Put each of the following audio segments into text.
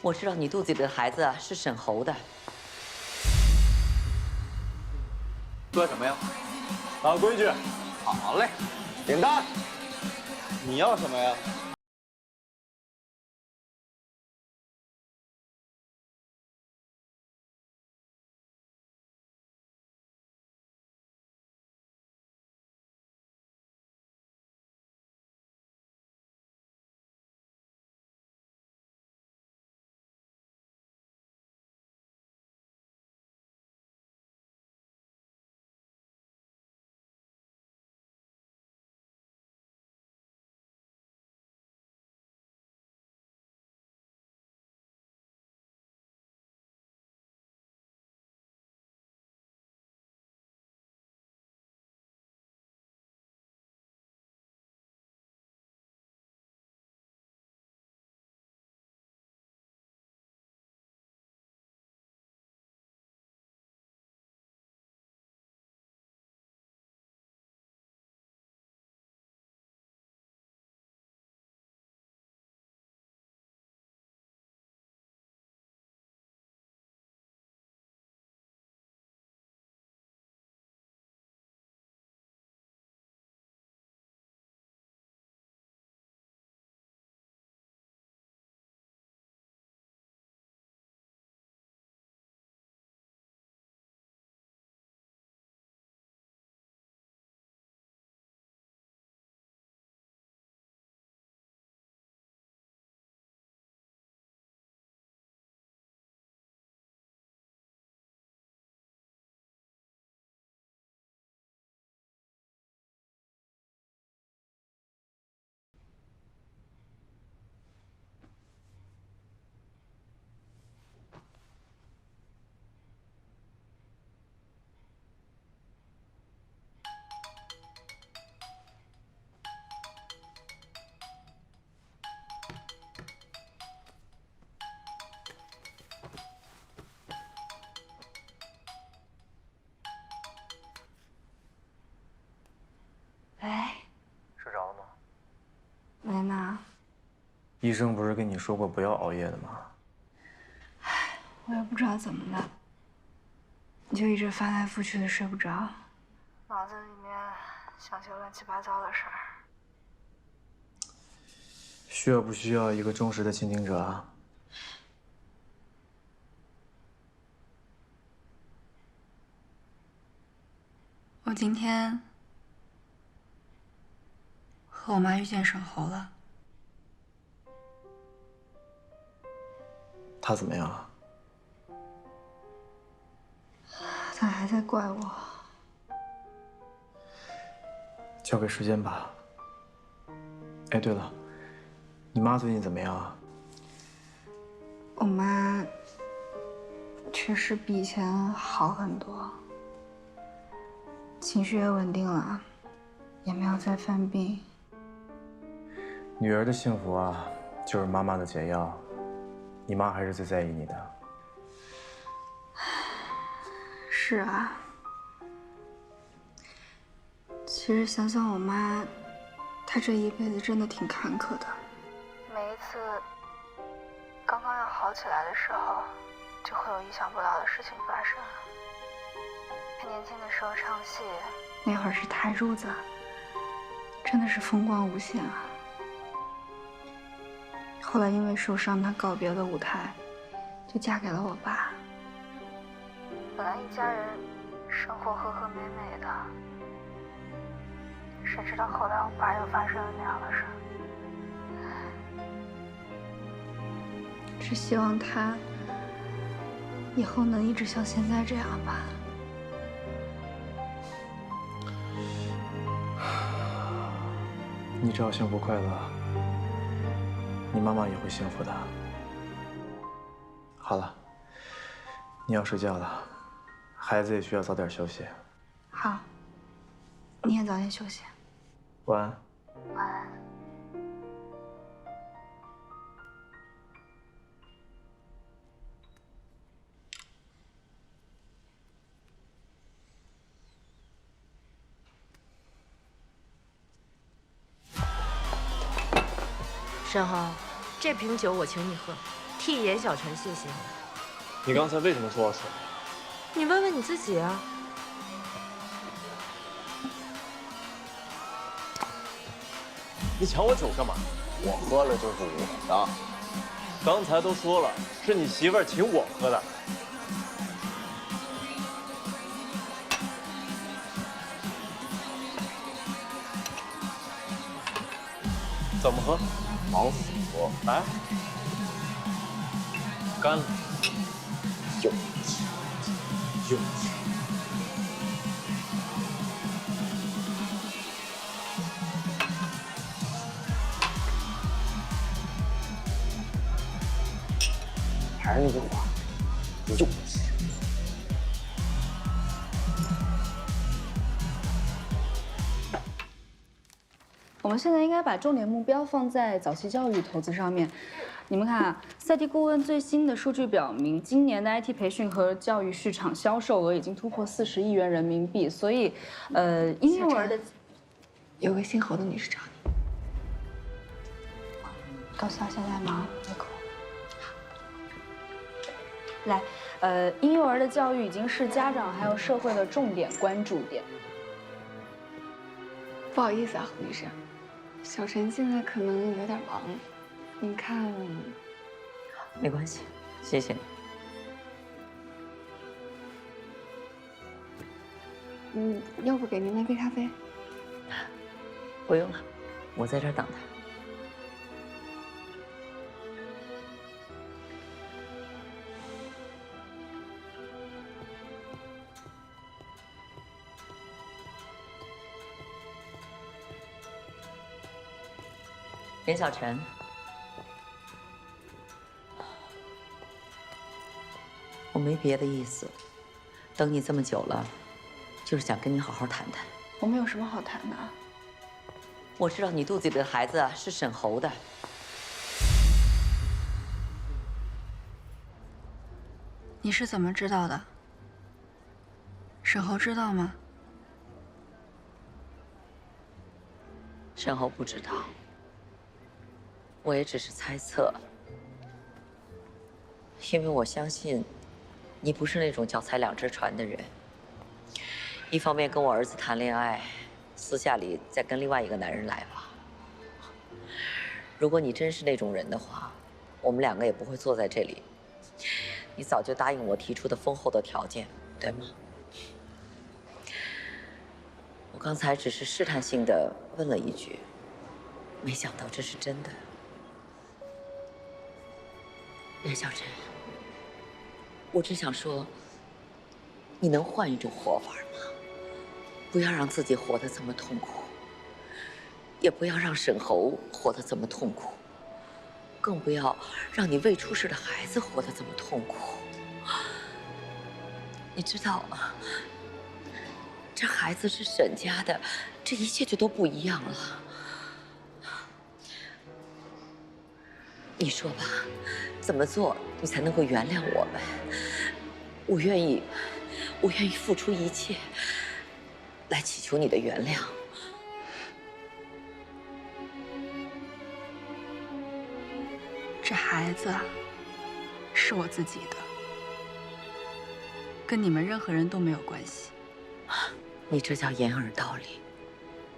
我知道你肚子里的孩子啊是沈侯的。喝什么呀？老规矩，好嘞，点单。你要什么呀？喂，睡着了吗？没呢，医生不是跟你说过不要熬夜的吗？我也不知道怎么了，就一直翻来覆去的睡不着，脑子里面想些乱七八糟的事儿。需要不需要一个忠实的倾听者啊？我今天和我妈遇见沈侯了，他怎么样啊？她还在怪我。交给时间吧。哎，对了，你妈最近怎么样啊？我妈确实比以前好很多，情绪也稳定了，也没有再犯病。女儿的幸福啊，就是妈妈的解药。你妈还是最在意你的。是啊，其实想想我妈，她这一辈子真的挺坎坷的。每一次刚刚要好起来的时候，就会有意想不到的事情发生。她年轻的时候唱戏，那会儿是台柱子，真的是风光无限啊。后来因为受伤，她告别了舞台，就嫁给了我爸。本来一家人生活和和美美的，谁知道后来我爸又发生了那样的事。只希望他以后能一直像现在这样吧。你只要幸福快乐，你妈妈也会幸福的。好了，你要睡觉了，孩子也需要早点休息。好，你也早点休息。晚安。晚安。沈侯，这瓶酒我请你喝。替严小晨谢谢你。你刚才为什么说我蠢？你问问你自己啊。你抢我酒干嘛？我喝了就是我的。刚才都说了，是你媳妇儿请我喝的。怎么喝？往死喝。来，干了。有有。还是那句话，幼稚。我们现在应该把重点目标放在早期教育投资上面。你们看啊，赛迪顾问最新的数据表明，今年的 IT 培训和教育市场销售额已经突破40亿元人民币，所以，婴幼儿的有个姓侯的女士找你。高校现在忙，没空。来，婴幼儿的教育已经是家长还有社会的重点关注点。不好意思啊，侯女士，小陈现在可能有点忙，您看，没关系，谢谢你。要不给您来杯咖啡？不用了，我在这儿等他。严小晨，我没别的意思，等你这么久了，就是想跟你好好谈谈。我们有什么好谈的？我知道你肚子里的孩子是沈侯的，你是怎么知道的？沈侯知道吗？沈侯不知道。我也只是猜测，因为我相信，你不是那种脚踩两只船的人。一方面跟我儿子谈恋爱，私下里再跟另外一个男人来往。如果你真是那种人的话，我们两个也不会坐在这里。你早就答应我提出的丰厚的条件，对吗？我刚才只是试探性的问了一句，没想到这是真的。严小晨，我只想说，你能换一种活法吗？不要让自己活得这么痛苦，也不要让沈侯活得这么痛苦，更不要让你未出世的孩子活得这么痛苦。你知道吗？这孩子是沈家的，这一切就都不一样了。你说吧，怎么做你才能够原谅我们？我愿意付出一切，来祈求你的原谅。这孩子是我自己的，跟你们任何人都没有关系。你这叫掩耳盗铃，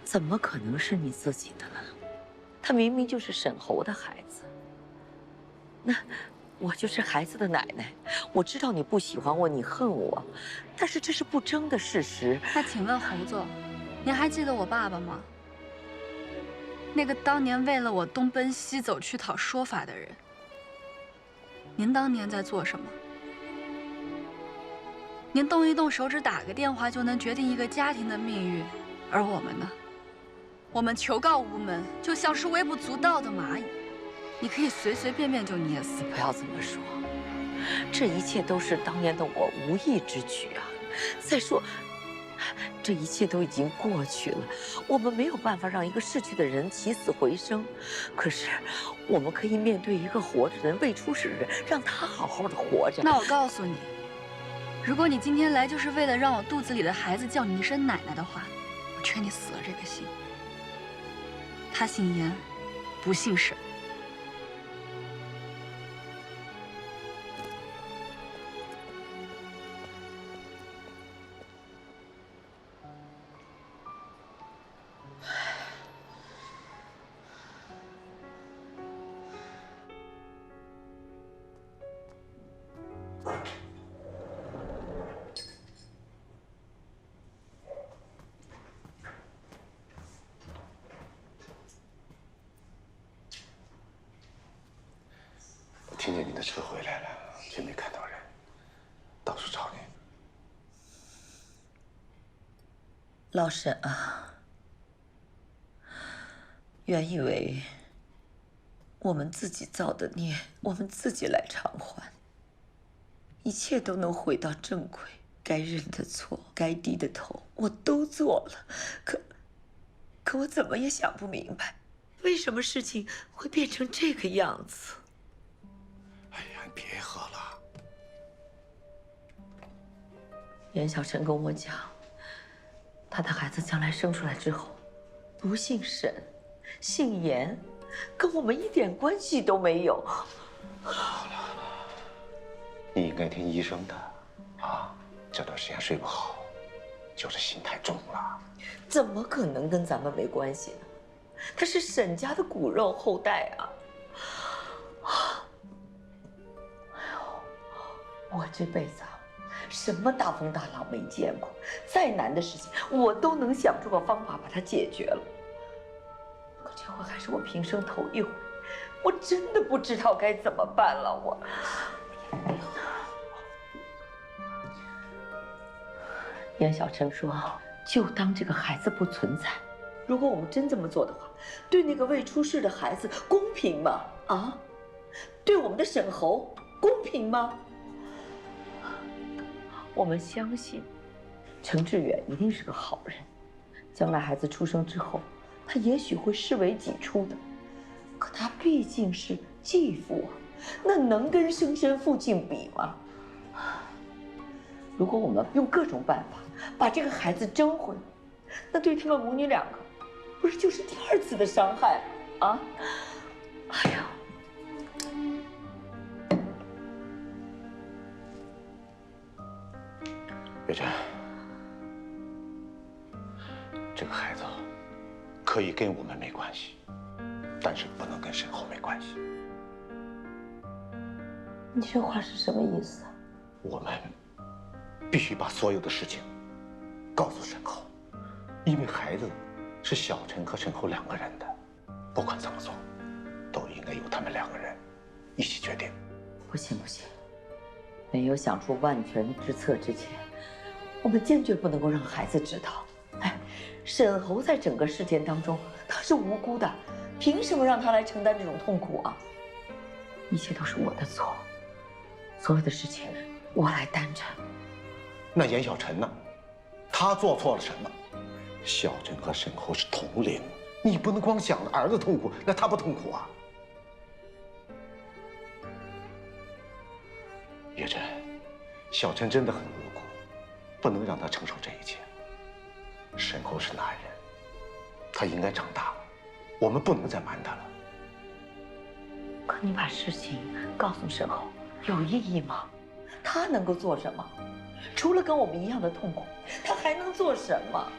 怎么可能是你自己的呢？他明明就是沈侯的孩子。那我就是孩子的奶奶，我知道你不喜欢我，你恨我，但是这是不争的事实。那请问侯总，您还记得我爸爸吗？那个当年为了我东奔西走去讨说法的人，您当年在做什么？您动一动手指，打个电话就能决定一个家庭的命运，而我们呢？我们求告无门，就像是微不足道的蚂蚁。你可以随随便便就捏死。不要这么说，这一切都是当年的我无意之举啊。再说，这一切都已经过去了，我们没有办法让一个逝去的人起死回生，可是我们可以面对一个活着的人、未出世的人，让他好好的活着。那我告诉你，如果你今天来就是为了让我肚子里的孩子叫你一声奶奶的话，我劝你死了这个心。他姓严，不姓沈。我听见你的车回来了，却没看到人，到处找你。老沈啊，原以为我们自己造的孽，我们自己来偿还，一切都能回到正轨，该认的错，该低的头，我都做了。可我怎么也想不明白，为什么事情会变成这个样子？哎呀，你别喝了。严小晨跟我讲，他的孩子将来生出来之后，不姓沈，姓严，跟我们一点关系都没有。好了，你应该听医生的，啊，这段时间睡不好，就是心太重了。怎么可能跟咱们没关系呢？他是沈家的骨肉后代啊！哎呦，我这辈子啊，什么大风大浪没见过，再难的事情我都能想出个方法把它解决了。可这回还是我平生头一回，我真的不知道该怎么办了。我，严小晨说，就当这个孩子不存在。如果我们真这么做的话，对那个未出世的孩子公平吗？啊，对我们的沈侯公平吗？我们相信程志远一定是个好人，将来孩子出生之后，他也许会视为己出的。可他毕竟是继父啊，那能跟生身父亲比吗？如果我们用各种办法把这个孩子争回来，那对他们母女两个，不是就是第二次的伤害啊？哎呀！月珍，这个孩子可以跟我们没关系，但是不能跟沈侯没关系。你这话是什么意思啊？我们必须把所有的事情告诉沈侯，因为孩子是小陈和沈侯两个人的，不管怎么做，都应该由他们两个人一起决定。不行不行，没有想出万全之策之前，我们坚决不能够让孩子知道。哎，沈侯在整个事件当中他是无辜的，凭什么让他来承担这种痛苦啊？一切都是我的错，所有的事情我来担着。那严小晨呢？他做错了什么？小陈和沈侯是同龄，你不能光想着儿子痛苦，那他不痛苦啊？月珍，小陈真的很无辜，不能让他承受这一切。沈侯是男人，他应该长大了，我们不能再瞒他了。可你把事情告诉沈侯有意义吗？他能够做什么？除了跟我们一样的痛苦，他还能做什么？